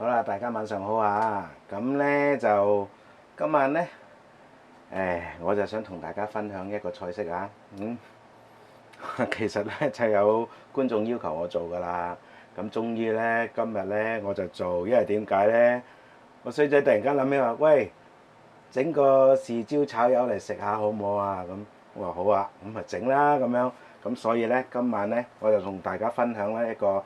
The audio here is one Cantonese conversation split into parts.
好啦，大家晚上好啊！咁呢就今晚呢，我就想同大家分享一個菜式啊。其實呢就有觀眾要求我做噶啦。咁終於呢，今日呢我就做，因為點解呢？個衰仔突然間諗起話，喂，整個豉椒炒魷嚟食下好唔好啊？咁我話好啊，咁咪整啦咁樣。咁所以呢，今晚呢我就同大家分享呢一個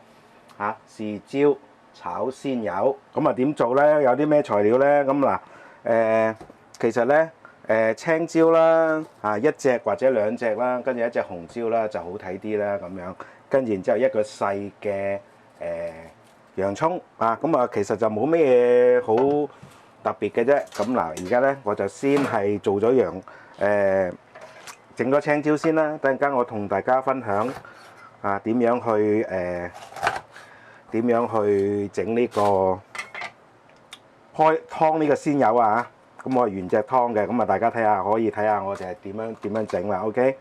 豉椒炒鮮魷。咁啊點做呢？有啲咩材料呢？咁嗱，其實呢，青椒啦，一隻或者兩隻啦，跟住一隻紅椒啦就好睇啲啦咁樣。跟住然之後一個細嘅洋葱啊，咁啊其實就冇咩好特別嘅啫。咁嗱，而家呢，我就先係做咗整咗青椒先啦。等陣間我同大家分享點樣去整呢個湯呢個鮮魷啊。咁我係原隻湯嘅，咁啊大家睇下，可以睇下我就係點樣整啦。OK，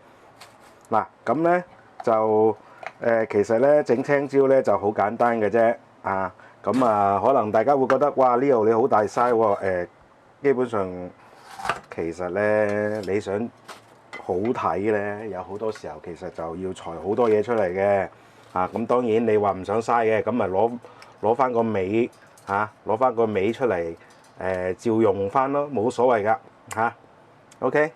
嗱咁呢就其實呢整青椒呢就好簡單嘅啫。咁可能大家會覺得哇，Leo你好大嘥喎。基本上其實呢你想好睇呢，有好多時候其實就要裁好多嘢出嚟嘅。咁當然你話唔想嘥嘅，咁咪攞翻個尾攞翻個尾出嚟，照用翻咯，冇所謂㗎。OK。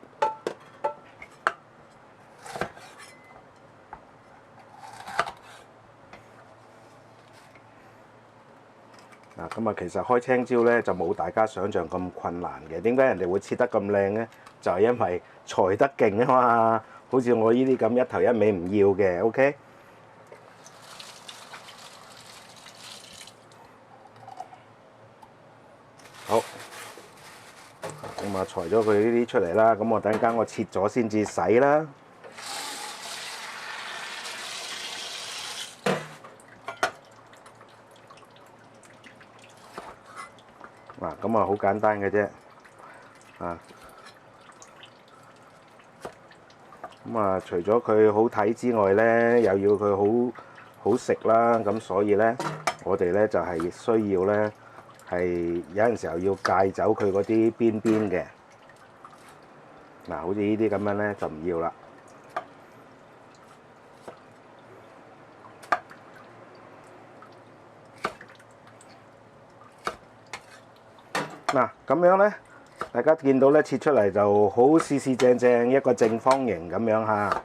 咁其實開青椒咧就冇大家想象咁困難嘅。點解人哋會切得咁靚咧？就係因為裁得勁啊嘛。好似我呢啲咁一頭一尾唔要嘅。OK。好，咁裁咗佢呢啲出嚟啦。咁我等陣間我切咗先至洗啦。咁好簡單嘅啫。咁除咗佢好睇之外咧，又要佢好食啦。咁所以咧，我哋咧就係需要咧，係有陣時候要戒走佢嗰啲邊邊嘅。好似呢啲咁樣咧就唔要啦。咁樣咧，大家見到咧切出嚟就好四四正正一個正方形咁樣嚇。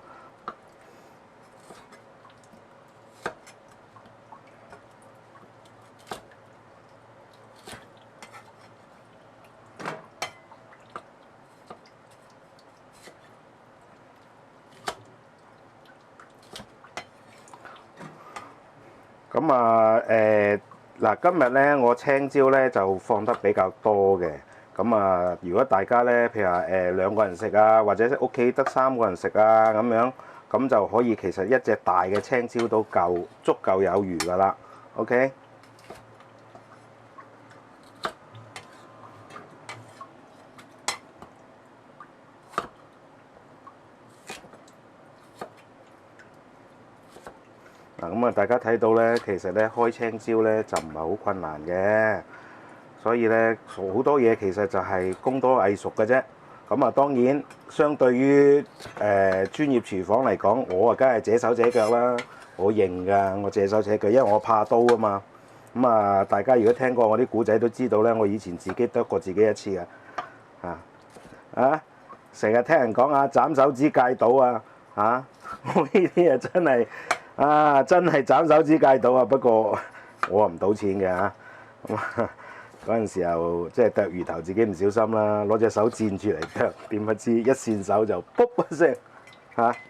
咁今日咧我青椒咧就放得比較多嘅。咁如果大家咧譬如話兩個人食啊，或者屋企得3個人食啊咁樣，咁就可以其實一隻大嘅青椒都足夠有餘㗎啦。OK。咁大家睇到咧，其實咧開青椒咧就唔係好困難嘅，所以咧好多嘢其實就係功多藝熟嘅啫。咁當然相對於專業廚房嚟講，我梗係借手借腳啦，我認㗎，我借手借腳，因為我怕刀啊嘛。大家如果聽過我啲古仔都知道咧，我以前自己剁過自己一次㗎。成日聽人講斬手指戒賭啊。我呢啲真係斬手指戒賭啊！不過我唔賭錢嘅嗰陣時候即係剁魚頭，自己唔小心啦，攞隻手墊住嚟剁，點不知一跣手就卜一聲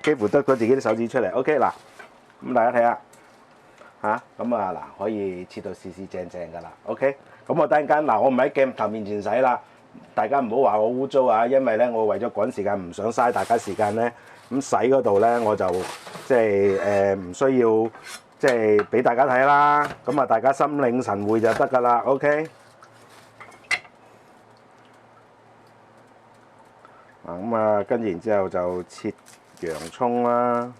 幾乎剁咗自己啲手指出嚟。OK 嗱，咁大家睇下咁可以切到四四正正㗎啦。OK， 咁我等陣間我唔喺鏡頭面前洗啦，大家唔好話我污糟啊，因為咧我為咗趕時間，唔想嘥大家時間咧。咁洗嗰度咧，我就即係唔需要即係俾大家睇啦。咁大家心領神會就得㗎啦。OK。跟住然之後就切洋葱啦。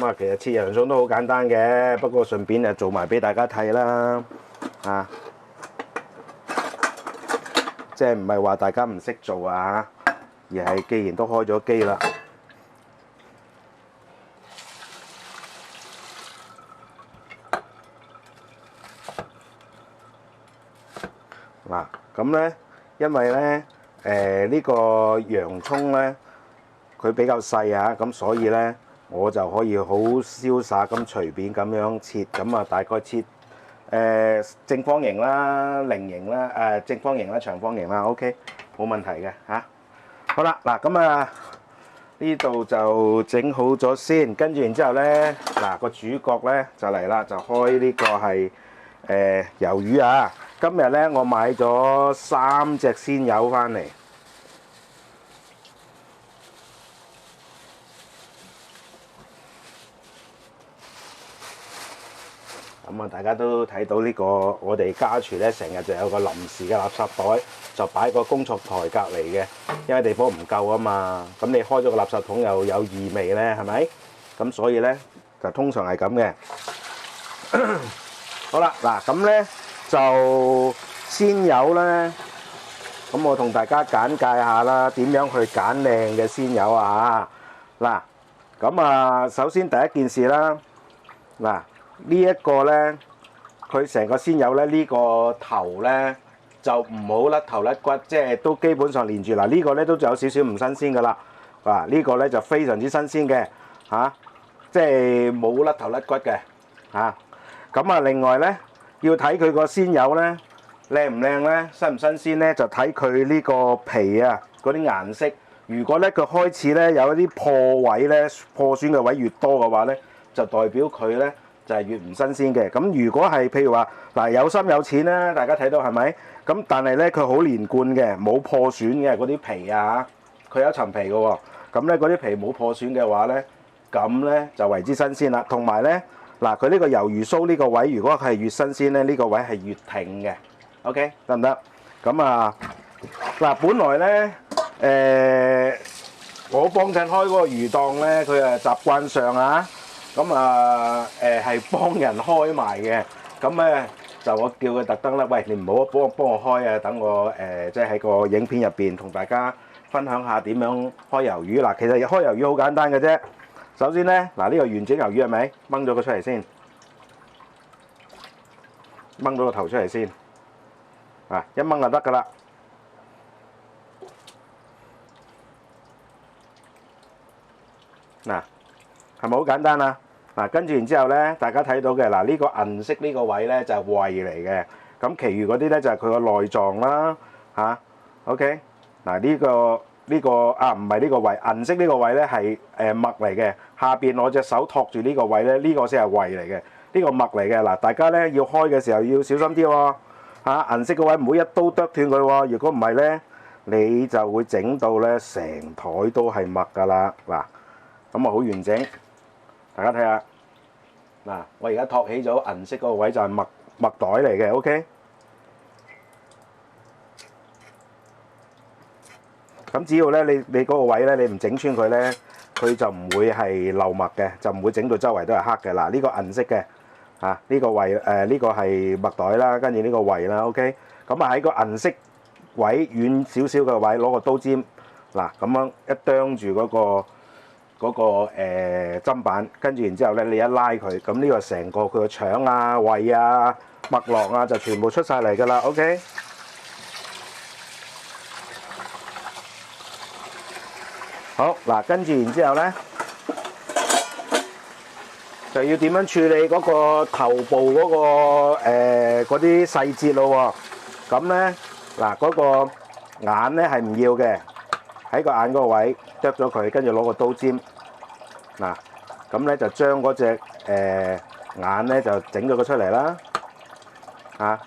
咁啊，其實切洋葱都好簡單嘅，不過順便就做埋俾大家睇啦，啊，即係唔係話大家唔識做啊，而係既然都開咗機啦。嗱，咁咧，因為咧，呢個洋葱咧，佢比較細啊，咁所以咧，我就可以好瀟灑咁隨便咁樣切，咁啊大概切正方形啦、菱形啦、正方形啦、長方形啦 ，OK， 冇問題嘅嚇。好啦，嗱咁啊，呢度就整好咗先，跟住然之後咧，嗱個主角咧就嚟啦，就開呢個係魷魚啊！今日咧我買咗3隻鮮魷翻嚟。咁啊，大家都睇到呢個我哋家廚咧，成日就有個臨時嘅垃圾袋，就擺個工作台隔離嘅，因為地方唔夠啊嘛。咁你開咗個垃圾桶又有異味咧，係咪？咁所以咧就通常係咁嘅。好啦，嗱咁咧就鮮魷咧，咁我同大家簡介下啦，點樣去揀靚嘅鮮魷啊？嗱，咁啊，首先第一件事啦，嗱。呢一個咧，佢成個鮮魷咧，呢個頭咧就唔好甩頭甩骨，即係都基本上連住。嗱，呢個咧都仲有少少唔新鮮噶啦。嗱，呢個咧就非常之新鮮嘅嚇，即係冇甩頭甩骨嘅嚇。咁啊，另外咧要睇佢個鮮魷咧靚唔靚咧，新唔新鮮咧，就睇佢呢個皮啊嗰啲顏色。如果咧佢開始咧有一啲破位咧，破損嘅位越多嘅話咧，就代表佢咧就係越唔新鮮嘅。咁如果係譬如話嗱有心有錢咧，大家睇到係咪？咁但係咧佢好連貫嘅，冇破損嘅嗰啲皮啊，佢有一層皮嘅喎。咁咧嗰啲皮冇破損嘅話咧，咁咧就為之新鮮啦。同埋咧嗱，佢呢個魷魚鬚呢個位，如果係越新鮮咧，呢個位係越挺嘅。OK， 得唔得？咁啊嗱，本來咧我幫襯開嗰個魚檔咧，佢習慣上啊。咁啊係幫人開埋嘅，咁咧就我叫佢特登啦，喂，你唔好幫我開啊，等我即係喺個影片入邊同大家分享下點樣開魷魚。嗱，其實開魷魚好簡單嘅啫。首先咧，嗱呢個完整魷魚係咪掹咗佢出嚟先？掹咗個頭出嚟先，啊一掹就得㗎啦。嗱。係咪好簡單啊？嗱，跟住然之後咧，大家睇到嘅嗱呢個銀色呢個位咧就係胃嚟嘅，咁其餘嗰啲咧就係佢個內臟啦嚇。OK，嗱呢個啊唔係呢個位，銀色呢個位咧係脈嚟嘅，下邊攞隻手托住呢個位咧，呢個先係胃嚟嘅，呢個脈嚟嘅。嗱，大家咧要開嘅時候要小心啲喎嚇，銀色個位唔好一刀剁斷佢喎，如果唔係咧，你就會整到咧成枱都係脈㗎啦。嗱，咁啊好完整。大家睇下，嗱，我而家托起咗銀色嗰個位就係麥袋嚟嘅 ，OK。咁只要咧你嗰個位咧你唔整穿佢咧，佢就唔會係漏麥嘅，就唔會整到周圍都係黑嘅。嗱，呢個銀色嘅，啊呢個位呢個係麥袋啦，跟住呢個位啦 ，OK。咁啊喺個銀色位遠少少嘅位攞個刀尖，嗱咁樣一啄住嗰個砧板，跟住然之後咧，你一拉佢，咁呢個成個佢個腸啊、胃啊、脈絡啊，就全部出晒嚟㗎啦。OK， 好嗱，跟住然之後咧，就要點樣處理嗰個頭部嗰個嗰啲細節咯喎。咁咧嗱，嗰個眼咧係唔要嘅，喺個眼嗰個位剁咗佢，跟住攞個刀尖。嗱，咁咧就將嗰隻眼咧就整咗佢出嚟啦，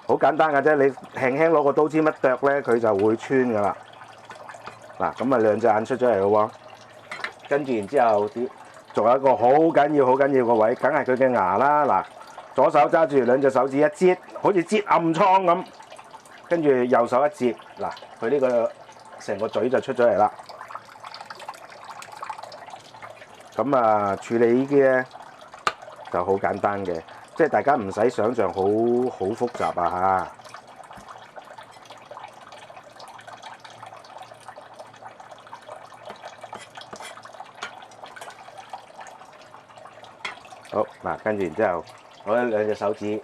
好簡單嘅啫，你輕輕攞個刀尖一剁咧，佢就會穿噶啦。嗱，咁啊兩隻眼出咗嚟咯喎，跟住然之後仲有一個好緊要個位，梗係佢嘅牙啦。嗱，左手揸住兩隻手指一擠，好似擠暗瘡咁，跟住右手一接，嗱，佢呢個成個嘴就出咗嚟啦。咁啊，處理呢啲咧就好簡單嘅，即係大家唔使想像好複雜啊嚇。好嗱，跟住然之後，攞兩隻手指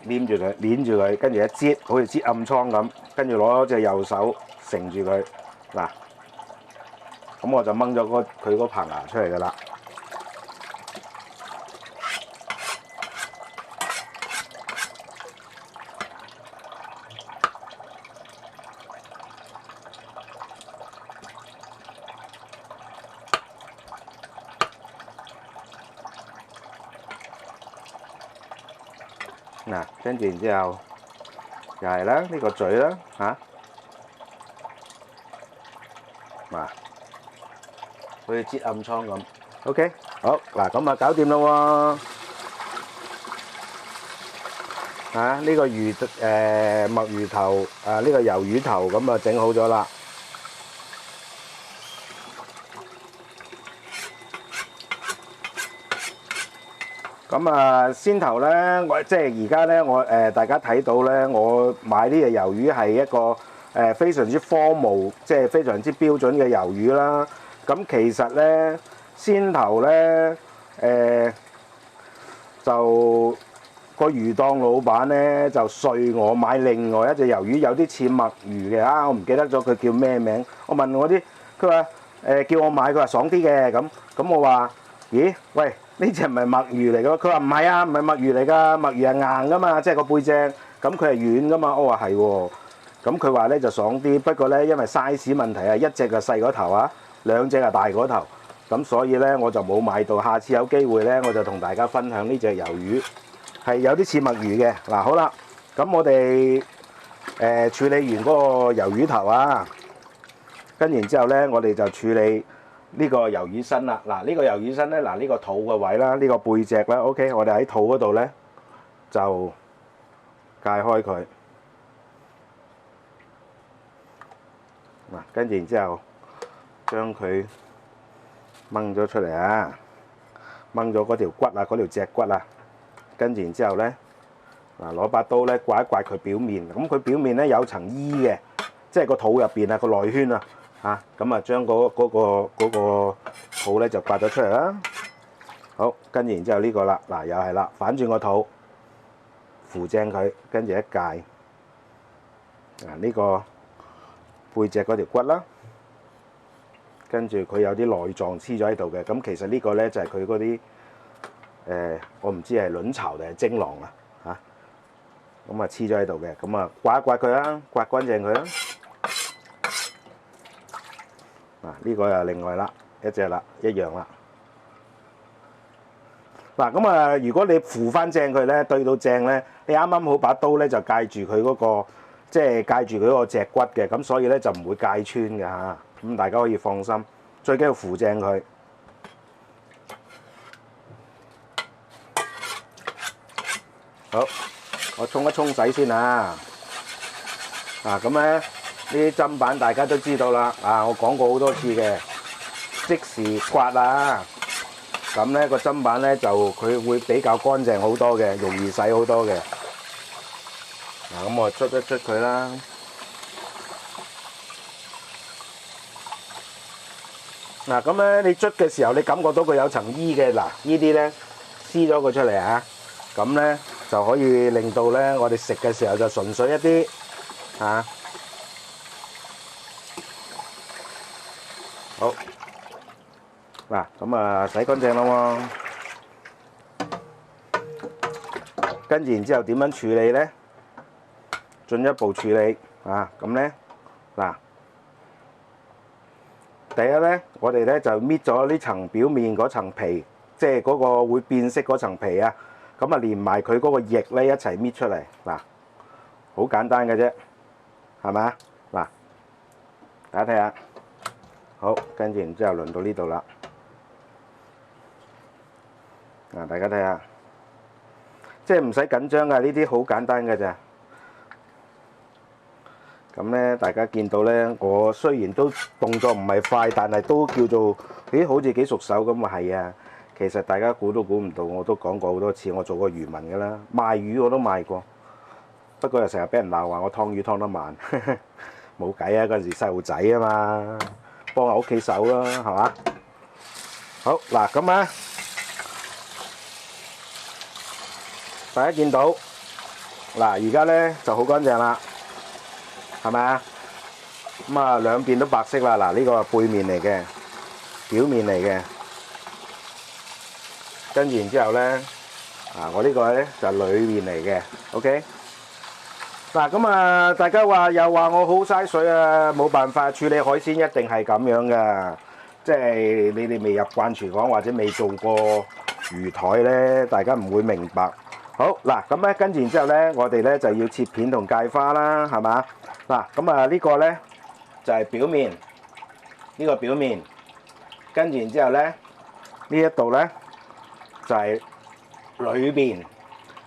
黏住佢，捏住佢，跟住一擠，好似擠暗瘡咁，跟住攞隻右手承住佢嗱，咁我就掹咗佢嗰棚牙出嚟㗎啦。嗱，跟住然之後又係啦，呢個嘴啦嚇，嗱，好似擠暗瘡咁。OK， 好嗱，咁啊搞掂啦喎，呢個墨魚頭呢個魷魚頭咁啊整好咗啦。咁啊，先頭咧，我即係而家咧，大家睇到咧，我買呢隻魷魚係一個非常之 formal，即係非常之標準嘅魷魚啦。咁其實咧，先頭咧就個魚檔老闆咧就碎我買另外一隻魷魚，有啲似墨魚嘅我唔記得咗佢叫咩名。我問我啲，佢話叫我買，佢話爽啲嘅咁我話咦喂？呢隻唔係墨魚嚟㗎，佢話唔係啊，唔係墨魚嚟㗎，墨魚係硬㗎嘛，即係個背脊，咁佢係軟㗎嘛，我話係喎，咁佢話咧就爽啲，不過咧因為 size 問題啊，一隻就細嗰頭啊，兩隻就大嗰頭，咁所以咧我就冇買到，下次有機會咧我就同大家分享呢隻魷魚，係有啲似墨魚嘅。嗱好啦，咁我哋處理完嗰個魷魚頭啊，跟然之後咧我哋就處理呢個魷魚身啦，嗱呢個魷魚身咧，嗱呢個肚嘅位啦，呢個背脊啦 ，OK， 我哋喺肚嗰度咧就解開佢，嗱跟住然之後將佢掹咗出嚟啊，掹咗嗰條骨啊，嗰條脊骨啊，跟住然之後咧嗱攞把刀咧刮一刮佢表面，咁佢表面咧有層衣嘅，即係個肚入邊啊個內圈啊。咁啊，將嗰個肚咧就刮咗出嚟啦。好，跟住然之後呢個啦，嗱又係啦，反轉個肚，扶正佢，跟住一戒。呢個背脊嗰條骨啦，跟住佢有啲內臟黐咗喺度嘅。咁其實呢個咧就係佢嗰啲我唔知係卵巢定係精囊啊咁啊黐咗喺度嘅。咁啊刮一刮佢啦，刮乾淨佢啦。呢個又另外啦，一隻啦，一樣啦。嗱咁啊，如果你扶翻正佢咧，對到正咧，你啱啱好把刀咧就戒住佢嗰個，即係戒住佢嗰個脊骨嘅，咁所以咧就唔會戒穿嘅嚇。咁大家可以放心，最緊要扶正佢。好，我沖一沖洗先啊。咁咧。呢啲砧板大家都知道啦，我講過好多次嘅，即時刮啊，咁咧個砧板咧就佢會比較乾淨好多嘅，容易洗好多嘅。咁我捽一捽佢啦。咁咧你捽嘅時候，你感覺到佢有層衣嘅，呢啲咧撕咗佢出嚟啊，咁咧就可以令到咧我哋食嘅時候就純粹一啲好，咁啊洗乾淨啦喎，跟住然之後點樣處理咧？進一步處理咁咧第一咧，我哋咧就搣咗呢層表面嗰層皮，即係嗰個會變色嗰層皮啊，咁啊連埋佢嗰個翼咧一齊搣出嚟，好簡單嘅啫，係咪啊？大家睇下。好，跟住然之後輪到呢度啦。大家睇下，即係唔使緊張㗎，呢啲好簡單㗎咋。咁咧，大家見到咧，我雖然都動作唔係快，但係都叫做，咦，好似幾熟手咁啊，係啊。其實大家估都估唔到，我都講過好多次，我做過漁民㗎啦，賣魚我都賣過，不過又成日俾人鬧話我劏魚劏得慢，冇計啊！嗰陣時細路仔啊嘛，幫下屋企手啦，係嘛？好嗱，咁啊，大家見到嗱，而家咧就好乾淨啦，係咪啊？咁啊，兩邊都白色啦。嗱，呢個係背面嚟嘅，表面嚟嘅。跟住然之後咧，我呢個咧就係裏面嚟嘅。OK。嗱，咁啊，大家又話我好嘥水啊，冇辦法處理海鮮，一定係咁樣噶。即係你哋未入慣廚房或者未做過魚台咧，大家唔會明白。好嗱，咁咧跟住然之後咧，我哋咧就要切片同芥花啦，係嘛？嗱，咁啊呢個咧就係表面，呢個表面，跟住然之後咧呢一度咧就係裏邊。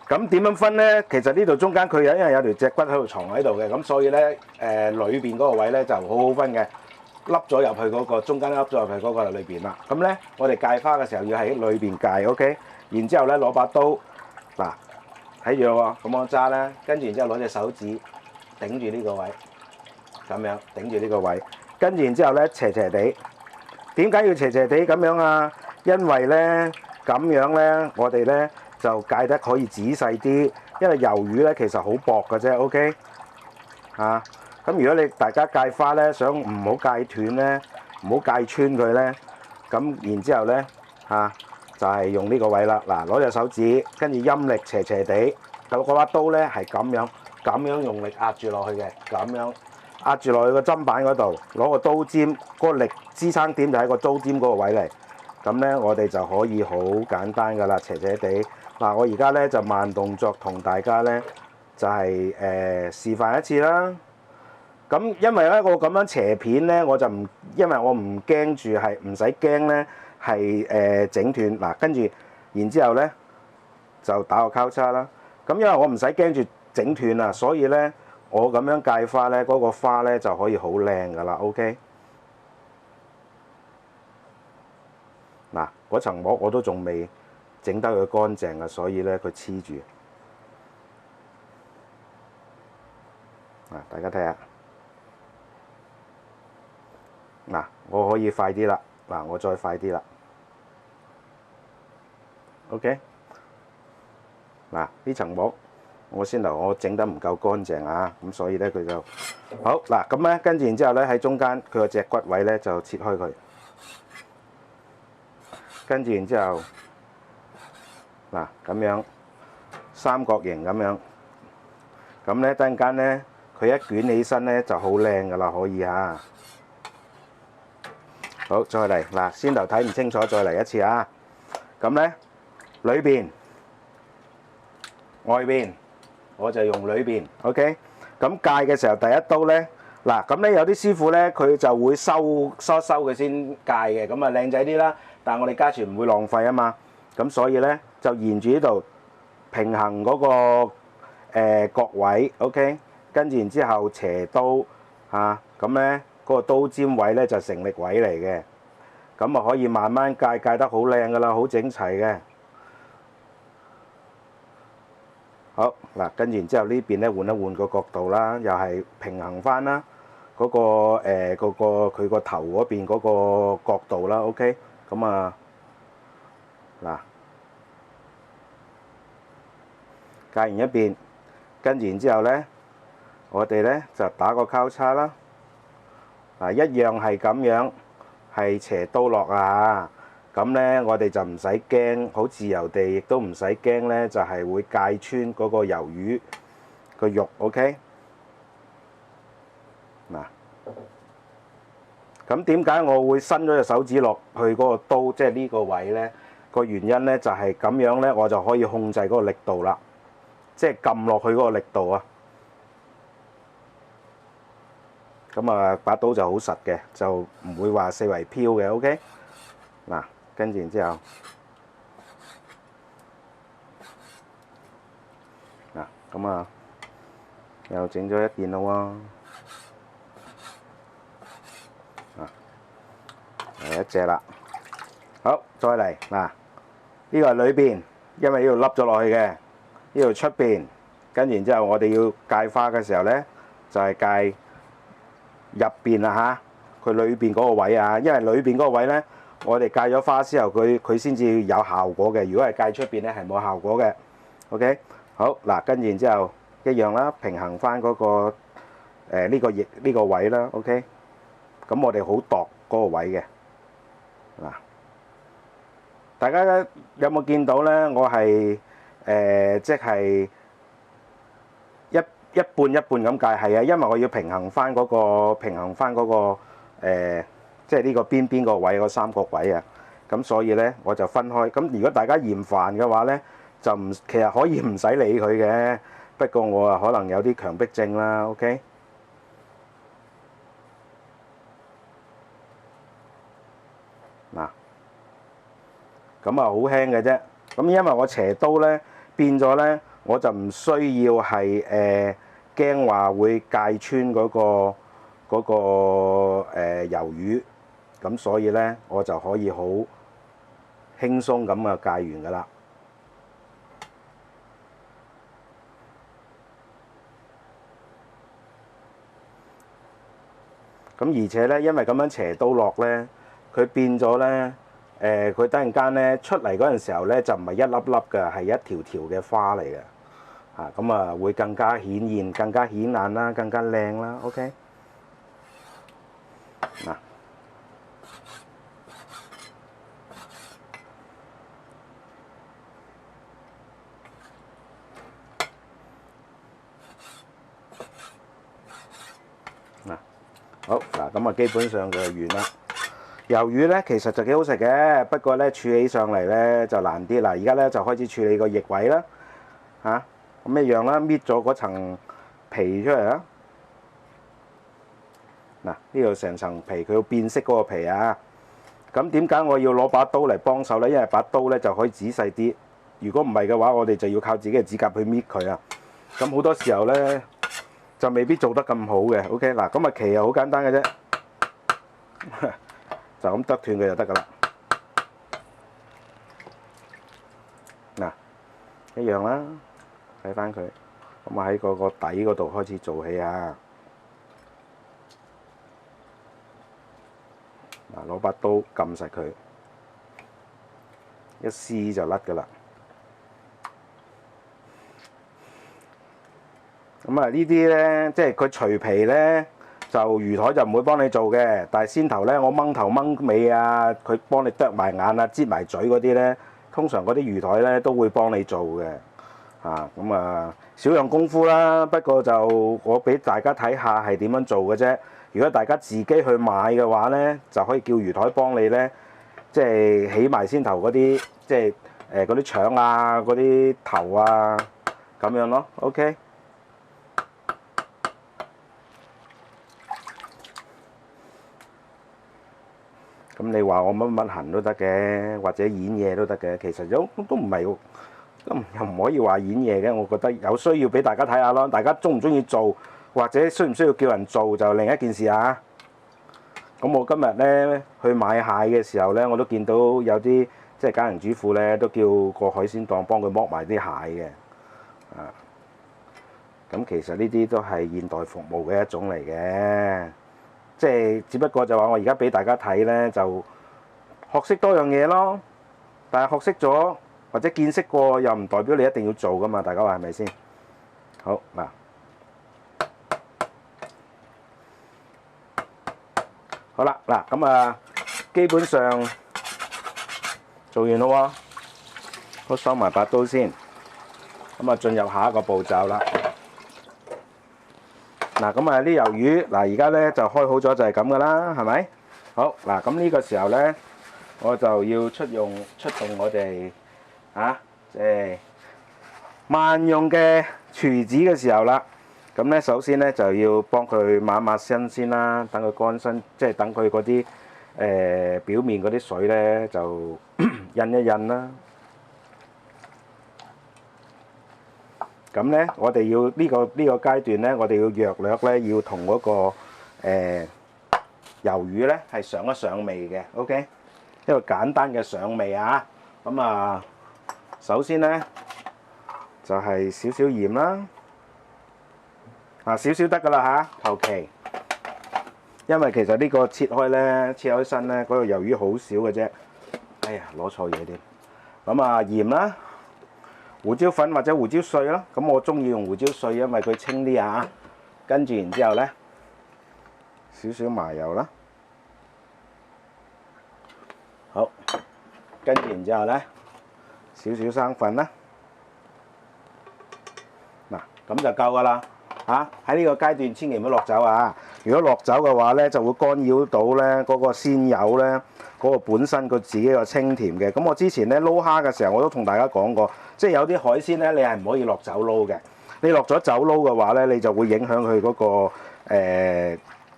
咁點樣分咧？其實呢度中間佢因為有條脊骨喺度藏喺度嘅，咁所以咧裏邊嗰個位咧就好好分嘅，凹咗入去嗰個中間凹咗入去嗰個裏邊啦。咁咧我哋芥花嘅時候要喺裏邊芥 ，OK。然之後咧攞把刀，嗱睇住咯喎，咁樣揸啦，跟住然之後攞隻手指頂住呢個位，咁樣頂住呢個位，跟住然之後咧斜斜地。點解要斜斜地咁樣啊？因為咧咁樣咧，我哋咧就芥得可以仔細啲，因為魷魚咧其實好薄嘅啫 ，OK 嚇。咁如果你大家芥花咧想唔好芥斷咧，唔好芥穿佢咧，咁然之後咧就係用呢個位啦。嗱，攞隻手指，跟住陰力斜斜地，咁嗰把刀咧係咁樣用力壓住落去嘅，咁樣壓住落去個砧板嗰度，攞個刀尖，嗰個力支撐點就喺個刀尖嗰個位嚟。咁咧我哋就可以好簡單噶啦，斜斜地。嗱，我而家咧就慢動作同大家咧就係示範一次啦。咁因為咧我咁樣斜片咧，我就唔，因為我唔驚住係唔使驚咧係整斷。嗱，跟住然之後咧就打個交叉啦。咁因為我唔使驚住整斷啊，所以咧我咁樣芥花咧嗰個花咧就可以好靚噶啦。OK。嗱，嗰層膜我都仲未整得佢乾淨啊，所以咧佢黐住。嗱，大家睇下。嗱，我可以快啲啦。嗱，我再快啲啦。OK。嗱，呢層膜我先頭我整得唔夠乾淨啊，咁所以咧佢就好嗱。咁咧跟住然之後咧喺中間佢個脊骨位咧就切開佢。跟住然之後，嗱咁樣三角形咁樣，咁咧等陣間咧佢一捲起身咧就好靚噶啦，可以嚇。好，再嚟嗱，先頭睇唔清楚，再嚟一次啊。咁咧裏邊、外邊，我就用裏邊 ，OK。咁芥嘅時候第一刀咧，嗱咁咧有啲師傅咧佢就會收佢先芥嘅，咁啊靚仔啲啦。但係我哋家傳唔會浪費啊嘛，咁所以咧就沿住呢度平衡嗰個角位 ，OK， 跟住然之後斜刀咁咧嗰個刀尖位咧就成力位嚟嘅，咁啊可以慢慢芥得好靚噶啦，好整齊嘅。好嗱，跟住然之後呢邊咧換一換個角度啦，又係平衡翻啦，嗰佢個頭嗰邊嗰個角度啦 ，OK。咁啊，嗱，芥完一邊，跟住然之後咧，我哋咧就打個交叉啦。嗱，一樣係咁樣，係斜刀落啊。咁咧，我哋就唔使驚，好自由地，亦都唔使驚咧，就係會芥穿嗰個魷魚個肉。OK，嗱。咁點解我會伸咗隻手指落去嗰個刀，即係呢個位咧？個原因咧就係咁樣咧，我就可以控制嗰個力度啦，即係撳落去嗰個力度啊。咁啊，把刀就好實嘅，就唔會話四圍飄嘅。OK，嗱，跟住然之後，嗱，咁啊，又整咗一件咯喎。係一隻啦，好，再嚟嗱，呢個係裏邊，因為呢度凹咗落去嘅，呢度出邊，跟然之後我哋要芥花嘅時候咧，就係芥入邊啦嚇，佢裏邊嗰個位啊，因為裏邊嗰個位咧，我哋芥咗花之後，佢先至有效果嘅。如果係芥出邊咧，係冇效果嘅。OK， 好嗱，跟然之後一樣啦，平衡翻嗰個呢個位啦。OK， 咁我哋好度嗰個位嘅嗱。大家有冇見到咧？我係即係一半一半咁計，係啊，因為我要平衡翻嗰個即係呢個邊個位嗰三角位啊。咁所以咧我就分開。咁如果大家嫌煩嘅話咧，就其實可以唔使理佢嘅。不過我啊可能有啲強迫症啦。OK， 嗱。咁啊好輕嘅啫，咁因為我斜刀咧變咗咧，我就唔需要係驚話會芥穿嗰個魷魚，咁所以咧我就可以好輕鬆咁啊芥完噶啦。咁而且咧，因為咁樣斜刀落咧，佢變咗咧。佢突然間咧出嚟嗰陣時候咧，就唔係一粒粒嘅，係一條條嘅花嚟嘅，咁啊會更加顯現、更加顯眼啦，更加靚啦。OK， 嗱，好嗱，咁啊基本上就完啦。魷魚咧其實就幾好食嘅，不過咧處理上嚟咧就難啲。嗱，而家咧就開始處理個翼位啦，咁一樣啦，搣咗嗰層皮出嚟啦。嗱，呢度成層皮，佢要變色嗰個皮啊。咁點解我要攞把刀嚟幫手咧？因為把刀咧就可以仔細啲。如果唔係嘅話，我哋就要靠自己嘅指甲去搣佢啊。咁好多時候咧就未必做得咁好嘅。OK， 嗱，咁啊鰭又好簡單嘅啫。就咁剁斷佢就得噶啦。嗱，一樣啦，睇翻佢，咁啊喺嗰個底嗰度開始做起啊。嗱，攞把刀撳實佢，一撕就甩噶啦。咁啊呢啲咧，即係佢除皮咧。就魚台就唔會幫你做嘅，但係先頭咧，我掹頭掹尾啊，佢幫你啄埋眼啊、擠埋嘴嗰啲咧，通常嗰啲魚台咧都會幫你做嘅，咁啊少樣功夫啦。不過就我俾大家睇下係點樣做嘅啫。如果大家自己去買嘅話咧，就可以叫魚台幫你咧，即係起埋先頭嗰啲，即係嗰啲腸啊、嗰啲頭啊咁樣咯。OK。咁你話我乜痕都得嘅，或者演嘢都得嘅，其實都唔係，咁又唔可以話演嘢嘅。我覺得有需要俾大家睇下咯，大家中唔中意做，或者需唔需要叫人做就另一件事啊。咁我今日咧去買蟹嘅時候咧，我都見到有啲即係家庭主婦咧都叫個海鮮檔幫佢剝埋啲蟹嘅，咁其實呢啲都係現代服務嘅一種嚟嘅。即係只不過就話我而家俾大家睇咧，就學識多樣嘢咯。但係學識咗或者見識過，又唔代表你一定要做噶嘛。大家話係咪先？好嗱，好啦嗱，咁啊，基本上做完咯喎，都收埋把刀先。咁啊，進入下一個步驟啦。嗱，咁啊啲魷魚，嗱而家咧就開好咗就係咁噶啦，係咪？好嗱，咁呢個時候咧，我就要出動我哋即係萬用嘅廚子嘅時候啦。咁咧首先咧就要幫佢抹一抹身先啦，等佢乾身，即係等佢嗰啲表面嗰啲水咧就印一印啦。咁咧，我哋要呢個階段咧，我哋要約略咧，要同嗰個魷魚咧係上一上味嘅 ，OK， 一個簡單嘅上味啊。咁啊，首先咧就係少少鹽啦，少少得噶啦嚇，求其。因為其實呢個切開身咧，嗰個魷魚好少嘅啫。哎呀，攞錯嘢添。咁鹽啦，胡椒粉或者胡椒碎啦。咁我中意用胡椒碎，因為佢清啲啊。跟住然之後咧，少少麻油啦。好，跟住然之後咧，少少生粉啦。嗱，咁就夠噶啦。喺呢個階段千祈唔好落酒啊！如果落酒嘅話咧，就會干擾到咧嗰個鮮魷咧嗰個本身佢自己個清甜嘅。咁我之前咧撈蝦嘅時候，我都同大家講過，即係有啲海鮮咧，你係唔可以落酒撈嘅。你落咗酒撈嘅話咧，你就會影響佢嗰個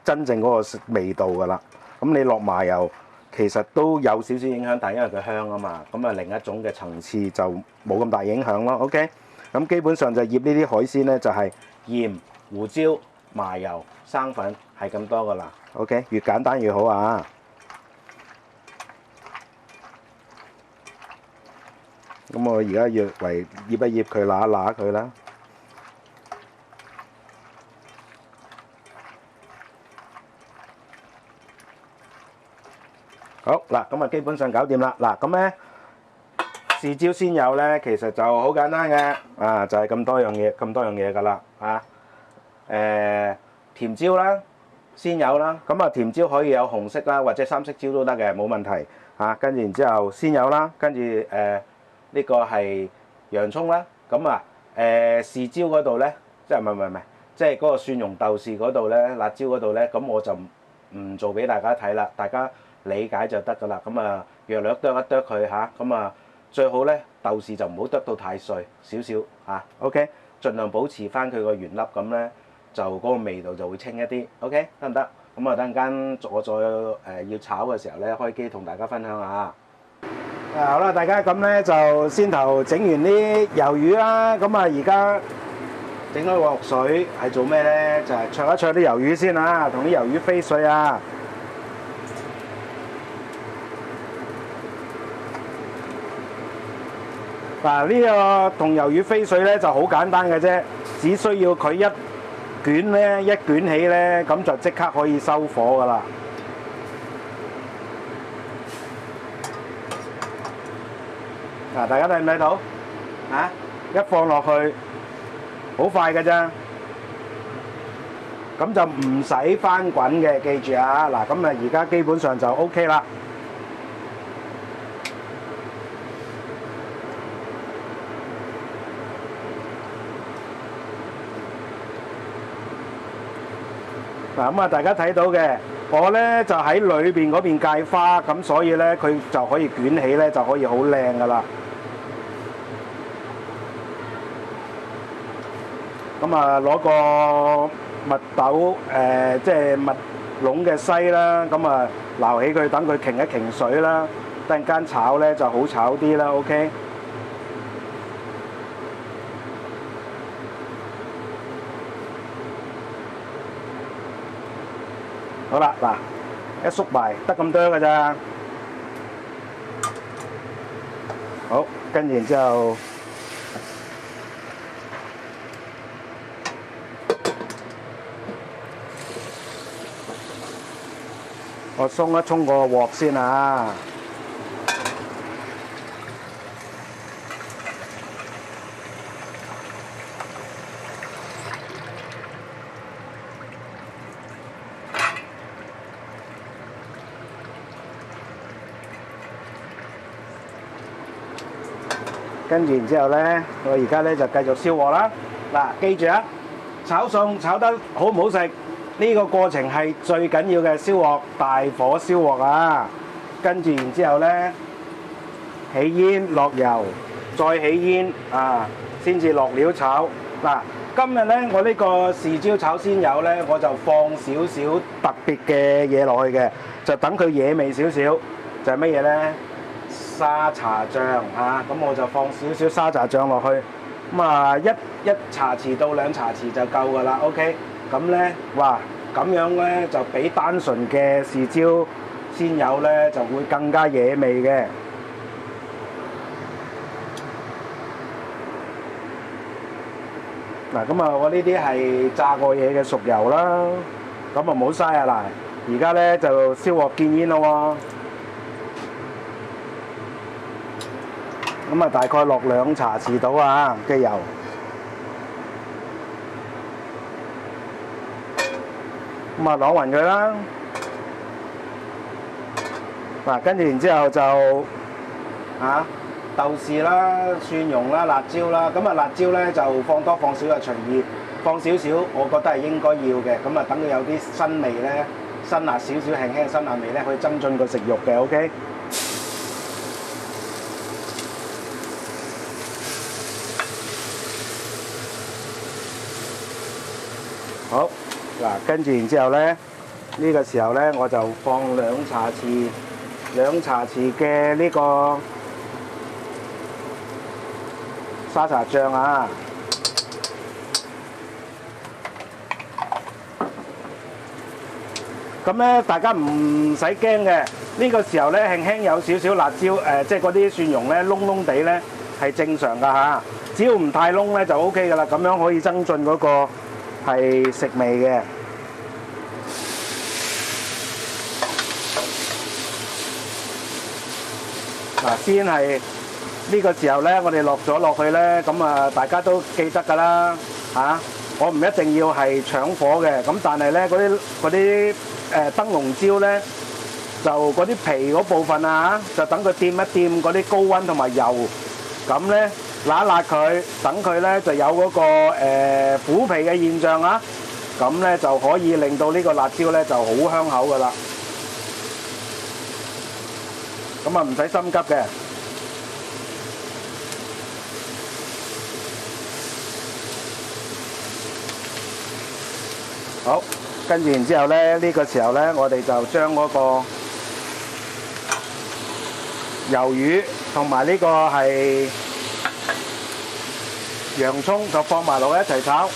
真正嗰個味道㗎啦。咁你落麻油其實都有少少影響，但係因為佢香啊嘛，咁另一種嘅層次就冇咁大影響咯。OK， 咁基本上就醃呢啲海鮮咧就係鹽、胡椒、麻油、生粉係咁多噶啦。OK， 越簡單越好啊！咁我而家略為醃一醃佢，揦一揦佢啦。好嗱，咁基本上搞掂啦。嗱，咁咧豉椒鮮魷咧，其實就好簡單嘅，就係咁多樣嘢噶啦，甜椒啦、鮮魷啦，咁甜椒可以有紅色啦，或者三色椒都得嘅，冇問題嚇。跟住然之後鮮魷啦，跟住呢個係洋葱啦，咁豉椒嗰度咧，即係唔係，即係嗰個蒜蓉豆豉嗰度咧，辣椒嗰度咧，咁我就唔做俾大家睇啦，大家理解就得噶啦。咁略略剁一剁佢嚇，咁最好咧豆豉就唔好剁到太碎，少少嚇。OK， 盡量保持翻佢個原粒咁咧。就嗰個味道就會清一啲 ，OK 得唔得？咁等陣間我再要炒嘅時候咧，開機同大家分享下。好啦，大家咁咧就先頭整完啲魷魚啦，咁而家整開鑊水係做咩咧？就係焯一焯啲魷魚先啊，同啲魷魚飛水啊。嗱，呢個同魷魚飛水咧就好簡單嘅啫，只需要佢一捲起咧，咁就即刻可以收火噶啦。大家睇唔睇到？一放落去，好快㗎咋。咁就唔使翻滾嘅，記住啊！嗱，咁而家基本上就 OK 啦。嗱，咁大家睇到嘅，我咧就喺裏邊嗰邊芥花，咁所以咧佢就可以捲起咧，就可以好靚噶啦。咁攞個蜜豆即係蜜籠嘅篩啦，咁撈起佢，等佢擎一擎水啦，突然間炒咧就好炒啲啦。OK。好啦，嗱，一縮埋得咁多㗎咋。好，跟住然之後，我沖一沖個鑊先啊。跟住然之後咧，我而家咧就繼續燒鑊啦。嗱，記住啊，炒餸炒得好唔好食，呢個過程係最緊要嘅，燒鑊，大火燒鑊啊。跟住然之後咧，起煙落油，再起煙先至落料炒。嗱，今日咧我呢個豉椒炒鮮魷咧，我就放少少特別嘅嘢落去嘅，就等佢惹味少少，就係乜嘢咧？沙茶醬咁我就放少少沙茶醬落去，咁一茶匙到2茶匙就夠噶啦。OK， 咁咧，哇，咁樣咧就比單純嘅豉椒鮮魷咧就會更加惹味嘅。嗱，咁啊，我呢啲係炸過嘢嘅熟油啦，咁啊唔好嘥啊！嗱，而家咧就燒鑊見煙咯喎，咁啊大概落2茶匙到啊嘅油，咁啊攞勻佢啦。嗱，跟住然之後就豆豉啦、蒜蓉啦、辣椒啦，咁啊辣椒咧就放多放少就隨意，放少少我覺得係應該要嘅，咁啊等佢有啲辛味咧，辛辣少少輕輕辛辣味咧，可以增進個食慾嘅 ，OK。好，嗱，跟住然之後咧，呢個時候咧我就放2茶匙嘅呢個沙茶醬啊，咁咧大家唔使驚嘅，呢個時候咧輕輕有少少辣椒即係嗰啲蒜蓉咧燶燶地咧係正常噶嚇，只要唔太燶咧就 OK 噶啦，咁樣可以增進嗰個係食味嘅。嗱，先係呢個時候咧，我哋落去咧，咁啊大家都記得㗎啦嚇。我唔一定要係搶火嘅，咁但係咧嗰啲燈籠椒咧，就嗰啲皮嗰部分啊，就等佢掂一掂嗰啲高溫同埋油，咁咧揦一揦佢，等佢咧就有嗰個虎皮嘅現象啊，咁咧就可以令到呢個辣椒咧就好香口㗎啦。咁啊唔使心急嘅。好，跟住然之後咧，呢個時候咧，我哋就將嗰個魷魚同埋呢個係洋葱就放埋落去一齊炒。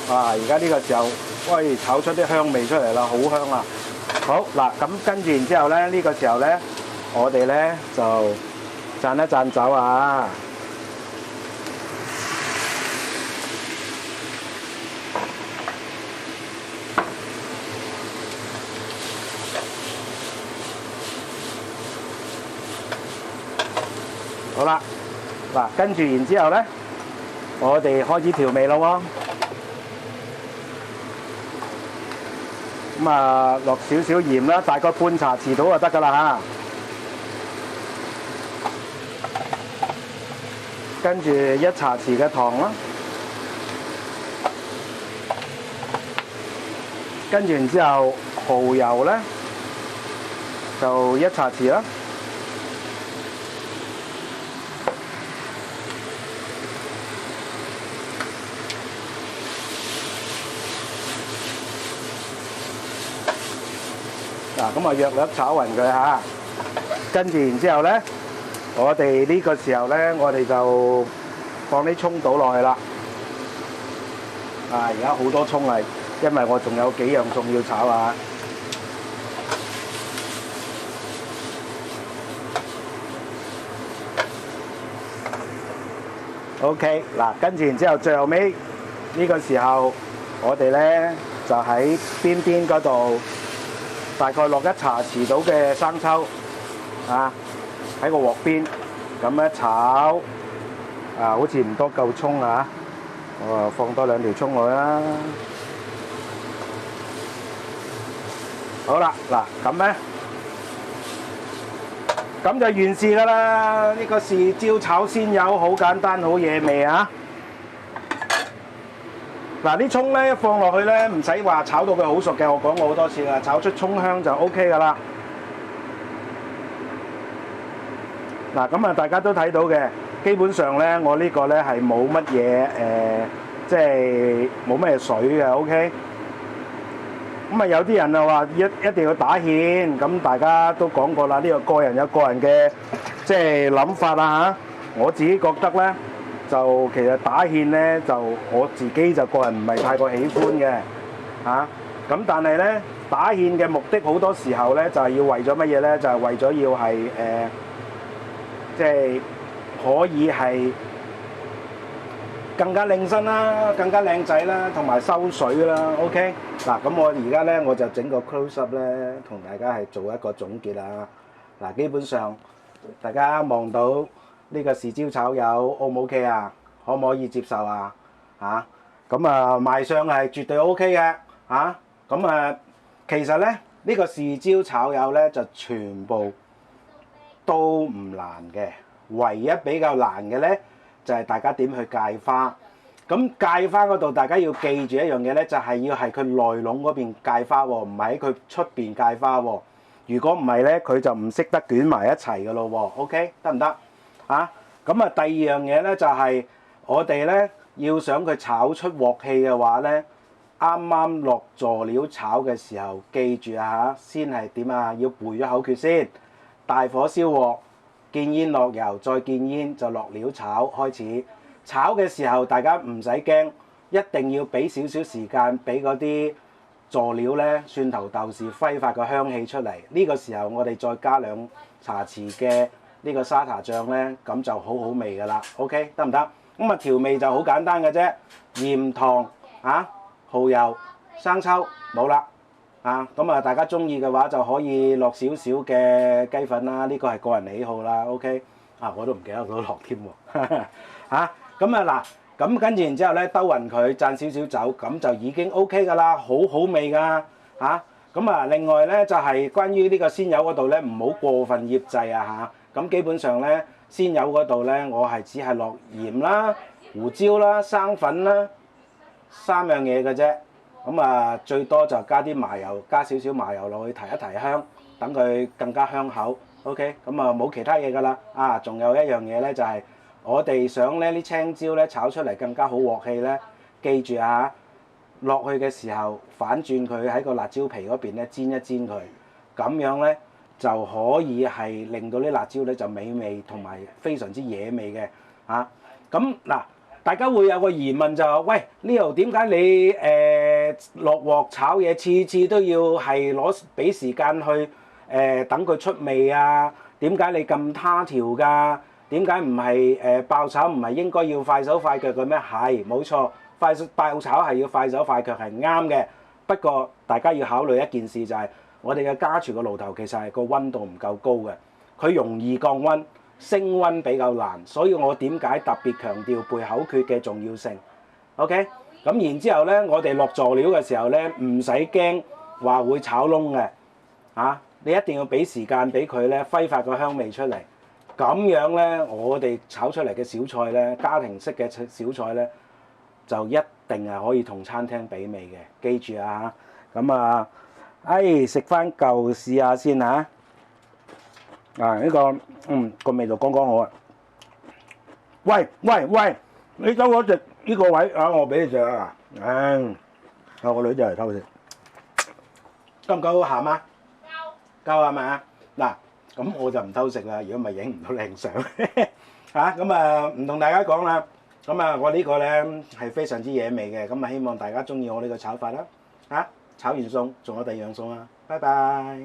而家呢個時候，喂，炒出啲香味出嚟啦，好香啊！好嗱，咁跟住然之後咧，呢個時候咧，我哋咧就讚一讚酒啊！好啦，嗱，跟住然之後咧，我哋開始調味咯喎。咁啊，落少少鹽啦，大概半茶匙到就得㗎啦嚇。跟住1茶匙嘅糖啦，跟住然之後蠔油咧就1茶匙啦。嗱，咁啊約略炒勻佢嚇，跟住然之後咧，我哋呢個時候咧，我哋就放啲葱倒落去啦。而家好多葱啊，因為我仲有幾樣餸要炒啊。OK，嗱，跟住然之後最後尾呢個時候，我哋咧就喺邊邊嗰度。大概落1茶匙到嘅生抽喺個鑊邊，咁一炒好似唔多夠葱啊，我放多2條葱落去啦。好啦，嗱咁咧，咁就完事㗎啦。呢個豉椒炒鮮魷好簡單，好惹味啊！嗱，啲葱咧放落去咧，唔使話炒到佢好熟嘅，我講過好多次啦，炒出葱香就 OK 噶啦。嗱，咁啊大家都睇到嘅，基本上咧我呢個咧係冇乜嘢即係冇乜嘢水嘅 OK。咁啊有啲人就話一定要打芡，咁大家都講過啦，呢個個人有個人嘅即係諗法啊嚇。我自己覺得咧。就其實打芡咧，就我自己就個人唔係太過喜歡嘅嚇。咁但係咧，打芡嘅目的好多時候咧，就係要為咗乜嘢咧？就係為咗要係即係可以係更加靚身啦，更加靚仔啦，同埋收水啦。OK， 嗱咁我而家咧我就整個 close up 咧，同大家係做一個總結啦。嗱，基本上大家望到呢個豉椒炒魷 O 唔 OK 啊？可唔可以接受啊？嚇咁啊賣相係絕對 OK 嘅嚇。咁啊其實咧呢個豉椒炒魷咧就全部都唔難嘅，唯一比較難嘅咧就係大家點去戒花。咁戒花嗰度大家要記住一樣嘢咧，就係要係佢內籠嗰邊戒花喎，唔係喺佢出邊戒花喎。如果唔係咧，佢就唔識得捲埋一齊嘅咯喎。OK， 得唔得啊？咁啊第二樣嘢咧就係我哋咧要想佢炒出鑊氣嘅話咧，啱啱落佐料炒嘅時候，記住啊先係點啊？要背咗口訣先。大火燒鑊，見煙落油，再見煙就落料炒。開始炒嘅時候，大家唔使驚，一定要俾少少時間俾嗰啲佐料咧，蒜頭豆豉揮發個香氣出嚟。呢個時候我哋再加2茶匙嘅呢個沙茶醬咧，咁就好好味㗎啦。OK， 得唔得？咁啊調味就好簡單嘅啫，鹽糖啊、蠔油、生抽冇啦。啊，咁啊，大家中意嘅話就可以落少少嘅雞粉啦，呢個係個人喜好啦。OK， 啊，我都唔記得咗落添喎。嚇，咁啊嗱，咁跟住然之後咧，兜勻佢，讚少少酒，咁就已經 OK 㗎啦，好好味㗎。嚇，咁啊，另外咧就係關於呢個鮮魷嗰度咧，唔好過分醃製啊嚇。咁基本上咧，鮮魷嗰度咧，我係只係落鹽啦、胡椒啦、生粉啦，3樣嘢嘅啫。咁啊，最多就加啲麻油，加少少麻油落去提一提香，等佢更加香口。OK， 咁啊冇其他嘢㗎啦。啊，仲有一樣嘢咧，就係我哋想咧啲青椒咧炒出嚟更加好鑊氣咧，記住啊，落去嘅時候反轉佢喺個辣椒皮嗰邊咧煎一煎佢，咁樣咧就可以係令到啲辣椒咧就美味同埋非常之惹味嘅。嚇，咁嗱。大家會有個疑問就係：喂，呢度點解你落鑊炒嘢，次次都要係俾時間去等佢出味啊？點解你咁他條㗎？點解唔係爆炒唔係應該要快手快腳嘅咩？係冇錯，爆炒係要快手快腳係啱嘅。不過大家要考慮一件事就係，我哋嘅家廚個爐頭其實係個溫度唔夠高嘅，佢容易降溫。升溫比較難，所以我點解特別強調背口訣嘅重要性 ？OK， 咁然之後咧，我哋落佐料嘅時候咧，唔使驚話會炒燶嘅，嚇！你一定要俾時間俾佢咧揮發個香味出嚟，咁樣咧我哋炒出嚟嘅小菜咧，家庭式嘅小菜咧，就一定係可以同餐廳比味嘅，記住啊！咁啊，食翻嚿試下先嚇。呢個個味道剛剛好啊！喂，你走我食呢個位啊，我俾你食啊！我個女就嚟偷食，夠唔夠鹹啊？夠係咪啊？嗱，咁我就唔偷食啦，如果唔係影唔到靚相嚇。咁啊，唔同大家講啦。咁啊，我呢個咧係非常之惹味嘅，咁啊希望大家中意我呢個炒法啦。嚇，炒完餸仲有第二樣餸啊！拜拜。